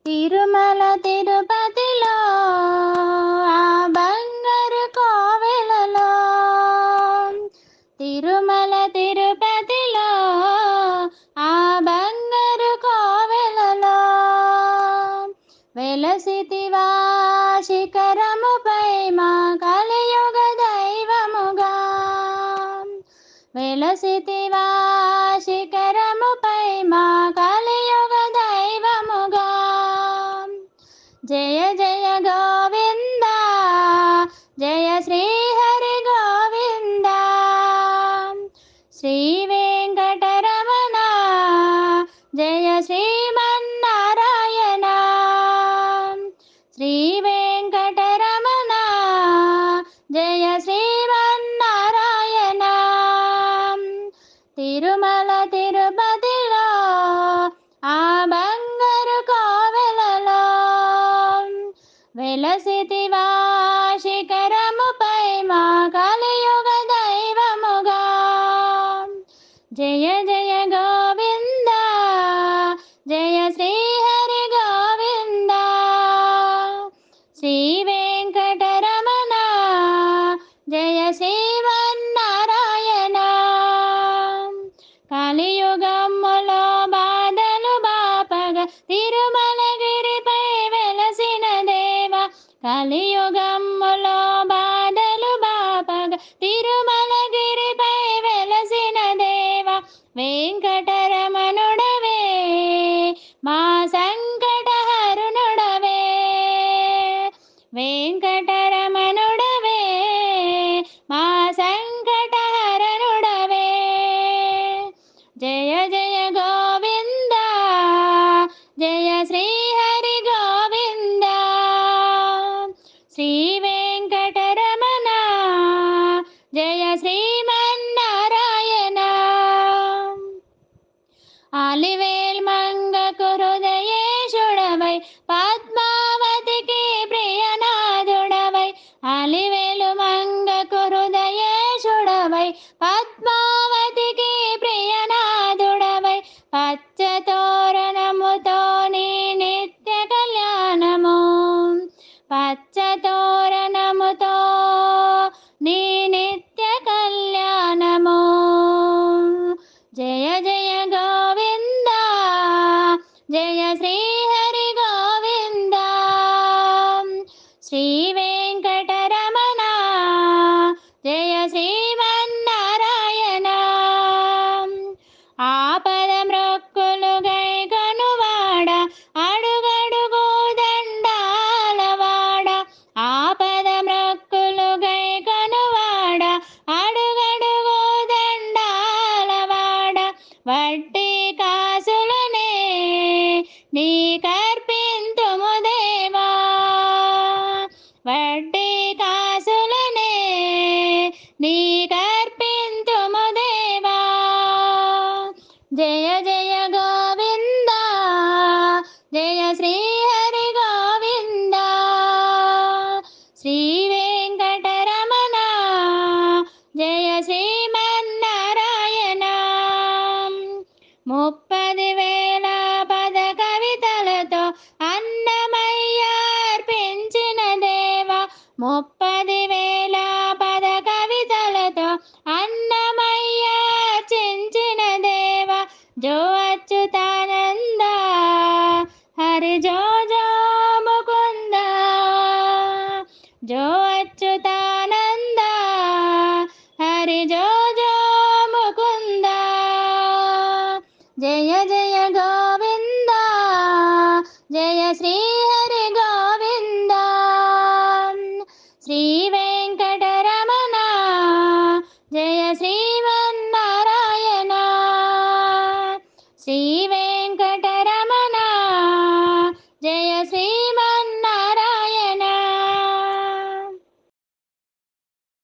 తిరుమల తిరుపతిలో ఆ బంగారు కోవెలలో, తిరుమల తిరుపతిలో ఆ బంగారు కోవెలలో వెలసితివా శిఖరముపై మా కలియుగ దైవముగా, వెలసితివా శిఖరముపై మా కలియుగ దైవముగా. జయ జయ గోవింద జయ శ్రీ హరి గోవింద, శ్రీ వెంకటరమణ జయ శ్రీమన్నారాయణ, శ్రీ వెంకటరమణ జయ శ్రీమన్నారాయణ. తిరుమల తిరుపతిలో ఆ బంగారు కోవెలలో వెలసితివా శిఖరముపై మా కలియుగ దైవముగా. జయ జయ గోవింద జయ శ్రీ హరి గోవింద, శ్రీ వెంకటరమణ జయ శ్రీమన్నారాయణ. కలియుగములో బాధలు బాపగా తిరుమలగిరిపై వెలసిన దేవ, కలియుగములో బాధలు బాపగా తిరుమలగిరిపై వెలసిన దేవ, వెంకటరమణుడవే మా సంకటహరుణుడవే, వెంకటరమణుడవే మా సంకటహరణుడవే. జయ జయ గోవింద జయ శ్రీ హరి గోవింద, శ్రీ వెంకటరమణ జయ శ్రీమన్నారాయణ. ఆలివేల్ మంగకు హృదయేశుడవై పద్మావతికి ప్రియనాథుడవై, ఆలివేలు మంగకు హృదయేశుడవై పద్మావతికి ప్రియనాథుడవై, పచ్చతోరణముతో నీ నిత్య కళ్యాణము, పచ్చతోరణముతో నీ నిత్య కళ్యాణము. జయ జయ గోవింద జయ శ్రీ హరి గోవింద, శ్రీ వెంకటరమణ జయ శ్రీమన్నారాయణ. ఆపద మ్రొక్కులు గైకొనువాడ అడుగడుగు దండాలవాడ, ఆపద మ్రొక్కులు గైకొనువాడ అడుగడుగు దండాలవాడ, వడ్డీ కాసులనే నీ కర్పింతుము దేవా, వడ్డీ కాసులనే నీ కర్పింతుము దేవా. జయ జయ గోవింద జయ శ్రీ హరి గోవింద, శ్రీ వెంకటరమణ జయ శ్రీమన్నారాయణ. 30,000 పద కవితలతో అన్నమయ్య అర్పించిన దేవ, 30,000 పద కవితలతో అన్నమయ్య అర్చించిన దేవ, జో అచ్యుతానంద హరి జో జో ముకుంద, జో అచ్యుతానంద హరి జో జో ముకుంద. జయ జయ